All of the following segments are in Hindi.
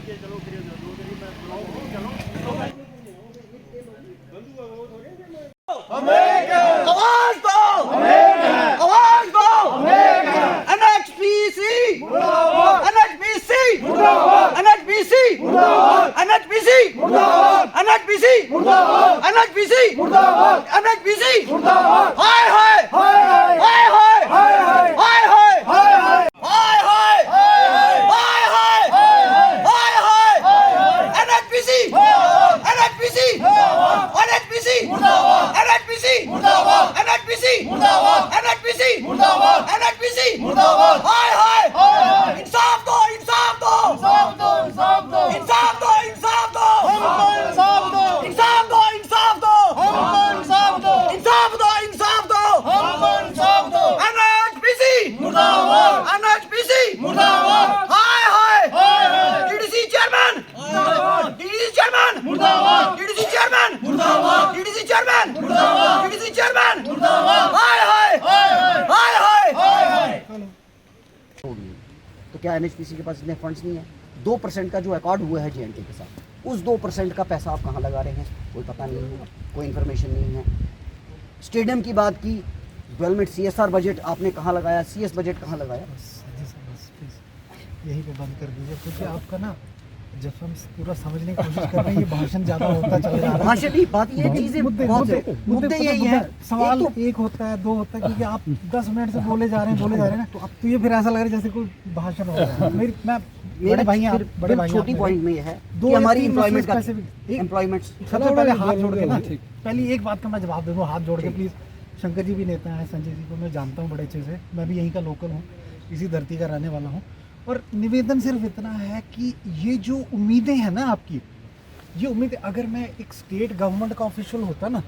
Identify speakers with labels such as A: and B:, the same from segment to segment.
A: आवाज दो, आवाज दो, NHPC, NHPC, NHPC, NHPC, NHPC, NHPC, NHPC, हाय हाय हाय हाय हाय हाय हाय हाय हाय हाय हाय NHPC, NHPC, NHPC, NHPC, NHPC, NHPC, NHPC, हाय हाय इंसाफ दो, इंसाफ दो, इंसाफ दो, इंसाफ दो, इंसाफ दो, इंसाफ दो, इंसाफ दो, इंसाफ दो, इंसाफ दो, इंसाफ दो, इंसाफ दो, इंसाफ दो, इंसाफ दो, NHPC मुर्दाबाद, NHPC मुर्दाबाद, हाय हाय TDC चेयरमैन मुर्दाबाद, TDC चेयरमैन मुर्दाबाद, TDC चेयरमैन मुर्दाबाद, TDC चेयरमैन मुर्दाबाद, TDC चेयरमैन मुर्दाबाद, हाय हाय हाय हाय हाय। तो क्या NHPC के पास इतने फंड्स नहीं है? 2% का जो अकॉर्ड हुआ है JNK के साथ, उस 2% का पैसा आप कहाँ लगा रहे हैं? कोई पता नहीं है, कोई इन्फॉर्मेशन नहीं है। स्टेडियम की बात की, डेवलपमेंट CSR बजट आपने कहाँ लगाया? CS बजट कहाँ लगाया?
B: बस यही पे बंद कर दीजिए, क्योंकि आपका ना जब हम पूरा समझने की कोशिश कर रहे हैं ये भाषण ज़्यादा होता चल रहा है।
A: भाषण ही बात, ये चीज़ें बहुत है, मुद्दे यही है।
B: सवाल एक होता है, दो होता है, क्योंकि आप 10 मिनट से बोले जा रहे हैं ना, तो अब तो ये फिर ऐसा लग रहा है जैसे कोई भाषण हो रहा है। बड़े भाई हैं, बड़े भाई, छोटी पॉइंट में ये है कि हमारी एम्प्लॉयमेंट का एम्प्लॉयमेंट सबसे पहले हाथ जोड़ के ना, पहली एक बात का मैं जवाब दे दूँ हाथ जोड़ के प्लीज़। शंकर जी भी नेता हैं, संजय जी को मैं जानता हूँ बड़े अच्छे से, मैं भी यहीं का लोकल हूँ, इसी धरती का रहने वाला हूँ। और निवेदन सिर्फ इतना है कि ये जो उम्मीदें हैं ना आपकी, ये उम्मीदें, अगर मैं एक स्टेट गवर्नमेंट का ऑफिशियल होता ना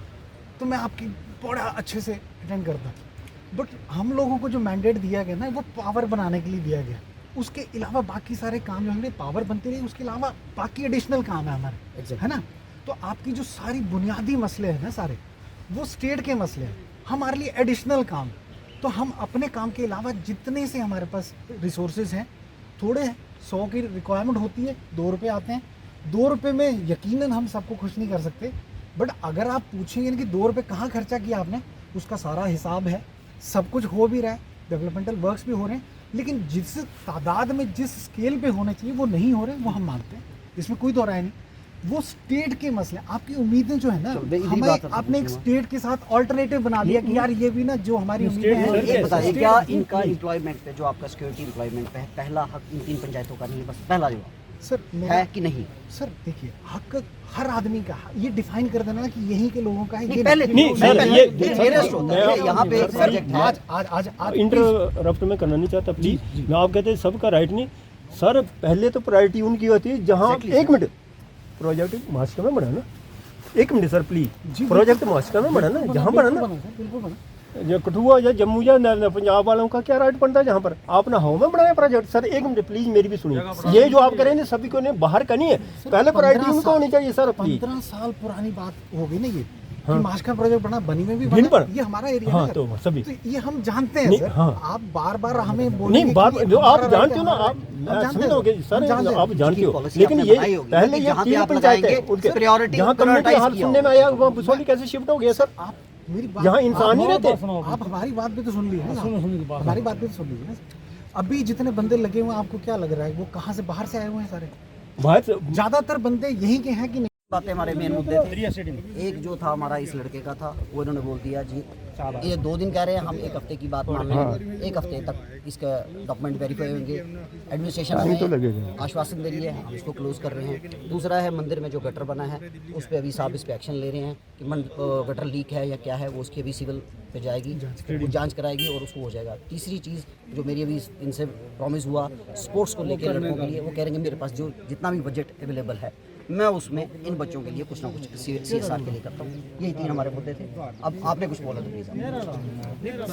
B: तो मैं आपकी बड़ा अच्छे से अटेंड करता, बट हम लोगों को जो मैंडेट दिया गया ना वो पावर बनाने के लिए दिया गया। उसके अलावा बाकी सारे काम जो हमारे पावर बनती रही, उसके अलावा बाकी एडिशनल काम है हमारे, है ना। तो आपकी जो सारी बुनियादी मसले हैं ना सारे, वो स्टेट के मसले हैं, हमारे लिए एडिशनल काम। तो हम अपने काम के अलावा जितने से हमारे पास रिसोर्सेज हैं, थोड़े हैं, 100 की रिक्वायरमेंट होती है, 2 रुपये आते हैं। 2 रुपये में यकीनन हम सबको खुश नहीं कर सकते, बट अगर आप पूछेंगे कि 2 रुपये कहाँ खर्चा किया आपने, उसका सारा हिसाब है। सब कुछ हो भी रहा है, डेवलपमेंटल वर्क्स भी हो रहे हैं, लेकिन जिस तादाद में, जिस स्केल पे होने चाहिए वो नहीं हो रहे, वो हम मानते हैं, इसमें कोई दो राय नहीं। वो स्टेट के मसले, आपकी उम्मीदें जो है ना, हमें आपने एक स्टेट के साथ ऑल्टरनेटिव बना दिया कि यार ये भी ना जो हमारी उम्मीदें हैं।
A: ये बताइए, क्या इनका एम्प्लॉयमेंट पे, जो आपका सिक्योरिटी एम्प्लॉयमेंट पे है, पहला हक इन 3 पंचायतों का नहीं है? बस पहला जवाब
B: सर
A: है कि नहीं?
B: सर देखिए, हक हर आदमी का, ये डिफाइन कर देना कि यहीं के लोगों का है, ये
A: पहले
C: नहीं सर, ये
A: यहाँ पे सब्जेक्ट है।
B: आज
C: इंटरप्ट में करना नहीं चाहता प्लीज, मैं आप कहते हैं सबका राइट नहीं सर, पहले तो प्रायोरिटी उनकी होती है जहाँ, एक मिनट, प्रोजेक्ट महाराष्ट्र में बना ना, एक minute sir please, project Maharashtra में बना ना, जहाँ बना ना,
B: बिल्कुल बना,
C: जो कठुआ या जम्मू या पंजाब वालों का क्या राइट बनता है जहाँ पर आपने हाउ में बनाया प्रोजेक्ट? सर एक मिनट प्लीज, मेरी भी सुनिए, ये जो आप कह रहे हैं सभी को नहीं, बाहर का नहीं है, पहले प्रायोरिटी उनको होनी चाहिए सर।
B: 15 साल पुरानी बात हो गई ना ये, हाँ। मास्क का प्रोजेक्ट बना, बनी में भी बना, ये हमारा एरिया है,
C: तो सभी
B: तो ये हम जानते हैं सर।
C: हाँ।
B: आप बार बार हमें
C: नहीं, बात जो आप जानते हो ना, आप समझोगे सर, आप जानते हो, लेकिन ये पहले ये 3 पंचायत है उनके, जहाँ कम्युनिटी हाल सुनने में आया वहाँ बुसौली कैसे शिफ्ट हो गया सर?
B: आप मेरी बात,
C: यहाँ इंसान नहीं रहते,
B: आप हमारी बात भी तो सुन लीजिए, हमारी बात भी तो सुन लीजिए ना। अभी जितने बंदे लगे हुए हैं, आपको क्या लग रहा है वो कहाँ से, बाहर से आए हुए हैं सारे?
C: बाहर से
B: ज्यादातर बंदे यहीं के हैं कि नहीं?
A: बातें हमारे मेन मुद्दे थे। एक जो था हमारा इस लड़के का था, वो इन्होंने बोल दिया जी, ये 2 दिन कह रहे हैं, हम 1 हफ्ते की बात मान रहे हैं, 1 हफ्ते तक इसका डॉक्यूमेंट वेरीफाई होंगे। एडमिनिस्ट्रेशन हमें आश्वासन दे रही है, हम इसको क्लोज कर रहे हैं। दूसरा है मंदिर में जो गटर बना है, उस पर अभी साहब इस पर एक्शन ले रहे हैं कि गटर लीक है या क्या है, वो उसकी अभी सिविल पे जाएगी, जांच कराएगी और उसको हो जाएगा। तीसरी चीज़ जो मेरी अभी इनसे प्रॉमिस हुआ, स्पोर्ट्स को लेकर लड़कों के लिए, वो कह रहे हैं मेरे पास जो जितना भी बजट अवेलेबल है, मैं उसमें इन बच्चों के लिए कुछ ना कुछ CSR के लिए करता हूँ। यही 3 हमारे मुद्दे थे। अब आपने कुछ बोला तो प्लीज़।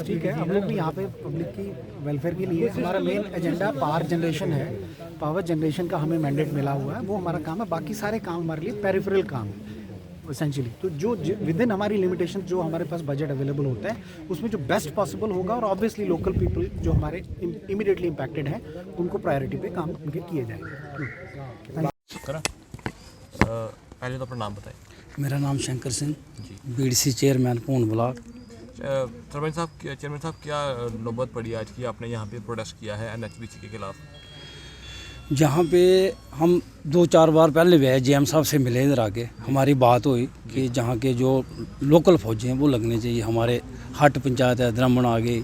B: ठीक है, हम लोग भी यहाँ पे पब्लिक की वेलफेयर के लिए, हमारा मेन एजेंडा पावर जनरेशन है, पावर जनरेशन का हमें मैंडेट मिला हुआ है, वो हमारा काम है। बाकी सारे काम हमारे लिए पेरिफेरल काम है एसेंशियली। तो जो विद इन हमारी लिमिटेशन जो हमारे पास बजट अवेलेबल होता है, उसमें जो बेस्ट पॉसिबल होगा, और ऑब्वियसली लोकल पीपल जो हमारे इमीडिएटली इम्पैक्टेड हैं, उनको प्रायोरिटी पे काम उनके किए जाएंगे।
D: आपका ना पहले तो अपना नाम बताएं।
E: मेरा नाम शंकर सिंह, बीडीसी चेयरमैन पूर्ण ब्लॉक।
D: चेयरमैन साहब क्या नौबत पड़ी आज की, आपने यहाँ पे प्रोटेस्ट किया है एनएचपीसी के खिलाफ?
E: जहाँ पे हम 2-4 बार पहले भी आए, जेएम साहब से मिले इधर आके, हमारी बात हुई कि जहाँ के जो लोकल फौजी हैं वो लगने चाहिए। हमारे हट पंचायत है, द्रमण आ गई,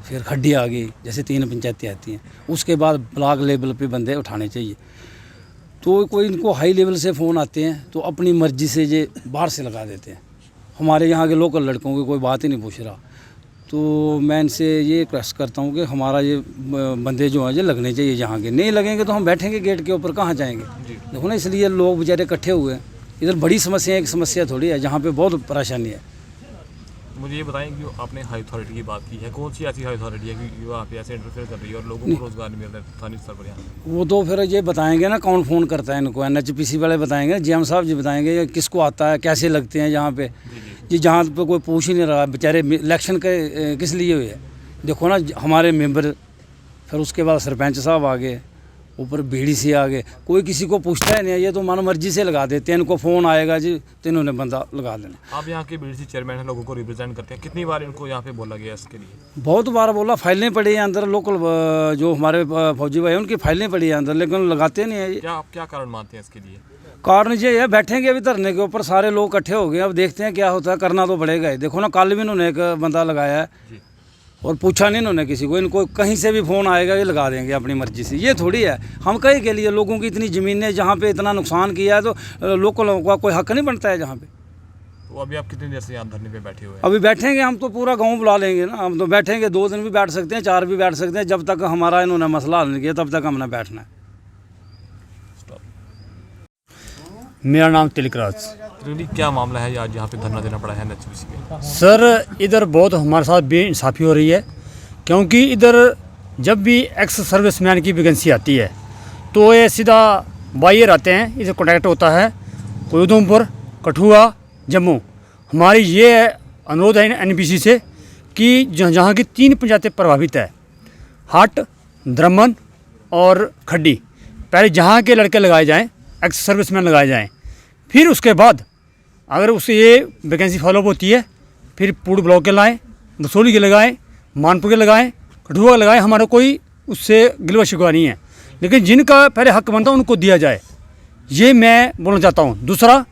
E: फिर खड्डी आ गई, जैसे 3 पंचायतें आती हैं। उसके बाद ब्लॉक लेवल पे बंदे उठाने चाहिए। तो कोई इनको हाई लेवल से फ़ोन आते हैं तो अपनी मर्ज़ी से ये बाहर से लगा देते हैं। हमारे यहाँ के लोकल लड़कों की कोई बात ही नहीं पूछ रहा। तो मैं इनसे ये रिक्वेस्ट करता हूँ कि हमारा ये बंदे जो हैं ये लगने चाहिए। यहाँ के नहीं लगेंगे तो हम बैठेंगे गेट के ऊपर, कहाँ जाएंगे? देखो ना, इसलिए लोग बेचारे इकट्ठे हुए हैं। इधर बड़ी समस्या है, एक समस्या थोड़ी है, जहाँ पे बहुत परेशानी है।
D: मुझे ये बताएं कि आपने हाई अथॉरिटी की बात की है, कौन सी ऐसी हाई अथॉरिटी है कि वहाँ पे ऐसे इंटरफेयर कर रही है और लोगों को रोजगार नहीं मिल रहा है स्थानीय स्तर पर? यहाँ
E: वो तो फिर ये बताएंगे ना कौन फ़ोन करता है इनको, एनएचपीसी वाले बताएंगे, जेएम साहब जी बताएंगे किसको आता है, कैसे लगते हैं यहाँ पे। जी जहाँ पे कोई पूछ ही नहीं रहा, बेचारे इलेक्शन के किस लिए हुए है? देखो ना, हमारे मेंबर, फिर उसके बाद सरपंच साहब आ गए, ऊपर बीडीसी आ गए, कोई किसी को पूछता है नहीं। ये तो मानो मर्जी से लगा देते हैं, इनको फ़ोन आएगा जी तो इन्होंने बंदा लगा देना।
D: आप यहाँ के बीडीसी चेयरमैन हैं, लोगों को रिप्रेजेंट करते हैं, कितनी बार इनको यहाँ पे बोला गया इसके लिए?
E: बहुत बार बोला, फाइलें पड़ी हैं अंदर, लोकल जो हमारे फौजी भाई हैं उनकी फाइलें पड़ी हैं अंदर, लेकिन लगाते नहीं है।
D: आप क्या कारण मानते हैं इसके लिए?
E: कारण ये है, बैठेंगे अभी धरने के ऊपर, सारे लोग इकट्ठे हो गए, अब देखते हैं क्या होता है, करना तो पड़ेगा ही। देखो ना, कल भी इन्होंने एक बंदा लगाया है और पूछा नहीं इन्होंने किसी को, इनको कहीं से भी फ़ोन आएगा ये लगा देंगे अपनी मर्जी से। ये थोड़ी है, हम कहीं के लिए लोगों की इतनी ज़मीनें जहाँ पे इतना नुकसान किया है तो लोकलों का कोई हक नहीं बनता है जहाँ पे।
D: तो अभी आप कितनी देर से यहाँ धरने पे बैठे हुए हैं?
E: अभी बैठेंगे हम तो पूरा गांव बुला लेंगे ना, हम तो बैठेंगे, 2 दिन भी बैठ सकते हैं, 4 भी बैठ सकते हैं, जब तक हमारा इन्होंने मसला हल नहीं किया तब तक हमने बैठना है।
F: मेरा नाम तिलकराज।
D: क्या मामला है आज यहाँ पे धरना देना पड़ा है एनएचपीसी में?
F: सर, इधर बहुत हमारे साथ बेइंसाफ़ी हो रही है, क्योंकि इधर जब भी एक्स सर्विसमैन की वैकेंसी आती है तो ये सीधा बाहर आते हैं, इसे कॉन्टैक्ट होता है कोई उधमपुर, कठुआ, जम्मू। हमारी ये अनुरोध है एनपीसी से कि जहाँ की 3 पंचायतें प्रभावित है, हट, द्रमन और खड्डी, पहले जहाँ के लड़के लगाए जाएँ, एक्स सर्विसमैन लगाए जाएँ, फिर उसके बाद अगर उससे ये वैकेंसी फॉलोअप होती है फिर पूर्ण ब्लॉक के लाएँ, बसोली के लगाएँ, मानपुर के लगाएँ, कठुआ के लगाएँ। हमारा कोई उससे गिलवा शिकवा नहीं है, लेकिन जिनका पहले हक बनता है उनको दिया जाए, ये मैं बोलना चाहता हूँ। दूसरा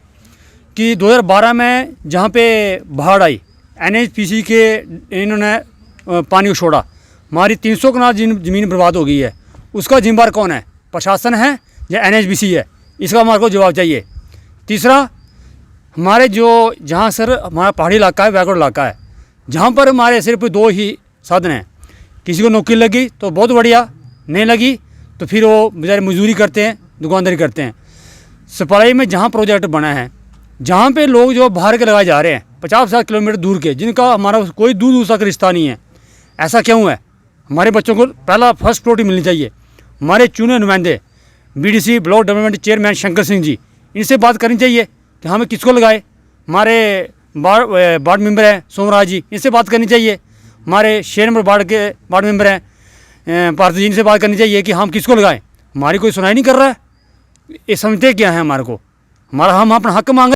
F: कि 2012 में जहाँ पे बाढ़ आई, एनएचपीसी के इन्होंने पानी को छोड़ा, हमारी 300 कनाल ज़मीन बर्बाद हो गई है। उसका जिम्मेदार कौन है? प्रशासन है या एनएचपीसी है? इसका हमारे को जवाब चाहिए। तीसरा, हमारे जो जहाँ सर हमारा पहाड़ी इलाका है, बैकवर्ड इलाका है, जहाँ पर हमारे सिर्फ 2 ही साधन हैं। किसी को नौकरी लगी तो बहुत बढ़िया, नहीं लगी तो फिर वो बेचारे मजदूरी करते हैं, दुकानदारी करते हैं। सप्लाई में जहाँ प्रोजेक्ट बना है, जहाँ पे लोग जो बाहर के लगाए जा रहे हैं 50-60 किलोमीटर दूर के, जिनका हमारा कोई दूर तक रिश्ता नहीं है, ऐसा क्यों है? हमारे बच्चों को पहला फर्स्ट प्रायोरिटी मिलनी चाहिए। हमारे चुने नुमाइंदे BDC block development chairman Shankar Singh ji, इनसे बात करनी चाहिए कि हमें किसको लगाए। हमारे वार्ड मेंबर हैं सोमराज जी, इनसे बात करनी चाहिए। हमारे शेर नंबर वार्ड मेंबर हैं पार्थ जी, इनसे बात करनी चाहिए कि हम किसको लगाएं। हमारी कोई सुनाई नहीं कर रहा है, ये समझते क्या है हमारे को? हम अपना हक मांग